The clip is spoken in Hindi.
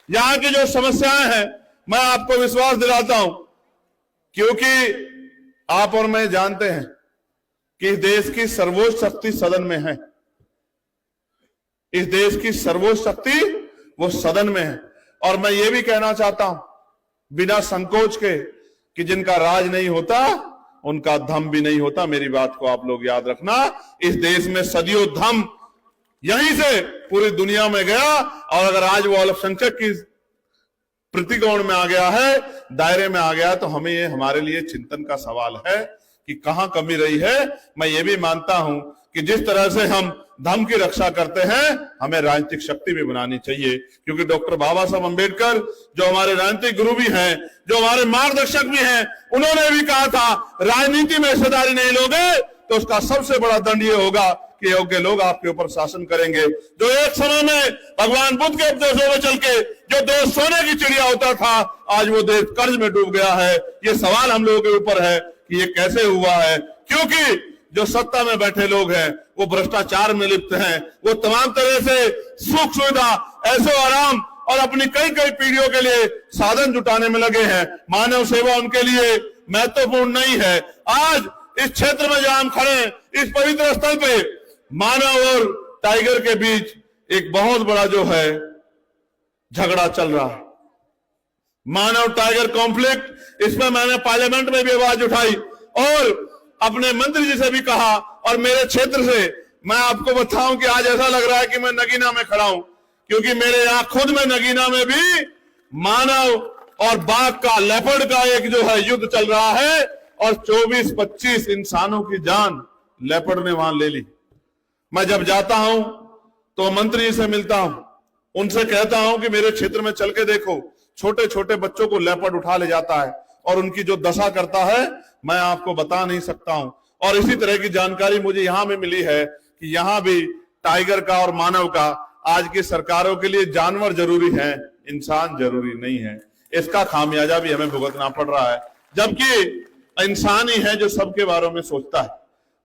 यहां की जो समस्याएं हैं मैं आपको विश्वास दिलाता हूं, क्योंकि आप और मैं जानते हैं कि इस देश की सर्वोच्च शक्ति सदन में है। इस देश की सर्वोच्च शक्ति वो सदन में है। और मैं ये भी कहना चाहता हूं बिना संकोच के कि जिनका राज नहीं होता उनका धम भी नहीं होता। मेरी बात को आप लोग याद रखना। इस देश में सदियों धम यहीं से पूरी दुनिया में गया, और अगर आज वो अल्पसंख्यक की प्रतिकोण में आ गया है, दायरे में आ गया, तो हमें ये हमारे लिए चिंतन का सवाल है कि कहां कमी रही है। मैं ये भी मानता हूं कि जिस तरह से हम धर्म की रक्षा करते हैं, हमें राजनीतिक शक्ति भी बनानी चाहिए, क्योंकि डॉक्टर बाबा साहब अंबेडकर जो हमारे राजनीतिक गुरु भी हैं, जो हमारे मार्गदर्शक भी हैं, उन्होंने भी कहा था राजनीति में हिस्सेदारी नहीं लोगे तो उसका सबसे बड़ा दंड ये होगा कि योग्य लोग आपके ऊपर शासन करेंगे। जो एक समय में भगवान बुद्ध के उपदेशों में चल के जो देश सोने की चिड़िया होता था, आज वो देश कर्ज में डूब गया है। ये सवाल हम लोगों के ऊपर है कि ये कैसे हुआ है, क्योंकि जो सत्ता में बैठे लोग हैं वो भ्रष्टाचार में लिप्त हैं। वो तमाम तरह से सुख सुविधा, ऐसो आराम और अपनी कई कई पीढ़ियों के लिए साधन जुटाने में लगे हैं। मानव सेवा उनके लिए महत्वपूर्ण नहीं है। आज इस क्षेत्र में जहां हम खड़े हैं, इस पवित्र स्थल पे मानव और टाइगर के बीच एक बहुत बड़ा जो है झगड़ा चल रहा है, मानव टाइगर कॉन्फ्लिक्ट। इसमें मैंने पार्लियामेंट में भी आवाज उठाई और अपने मंत्री जी से भी कहा, और मेरे क्षेत्र से मैं आपको बताऊं कि आज ऐसा लग रहा है कि मैं नगीना में खड़ा हूं, क्योंकि मेरे यहां खुद में नगीना में भी मानव और बाघ का, लेपर्ड का एक जो है युद्ध चल रहा है, और 24-25 इंसानों की जान लेपर्ड ने वहां ले ली। मैं जब जाता हूं तो मंत्री जी से मिलता हूं, उनसे कहता हूं कि मेरे क्षेत्र में चल के देखो, छोटे छोटे बच्चों को लेपर्ड उठा ले जाता है और उनकी जो दशा करता है मैं आपको बता नहीं सकता हूं। और इसी तरह की जानकारी मुझे यहां में मिली है कि यहां भी टाइगर का और मानव का आज की सरकारों के लिए जानवर जरूरी है, इंसान जरूरी नहीं है। इसका खामियाजा भी हमें भुगतना पड़ रहा है, जबकि इंसान ही है जो सबके बारे में सोचता है।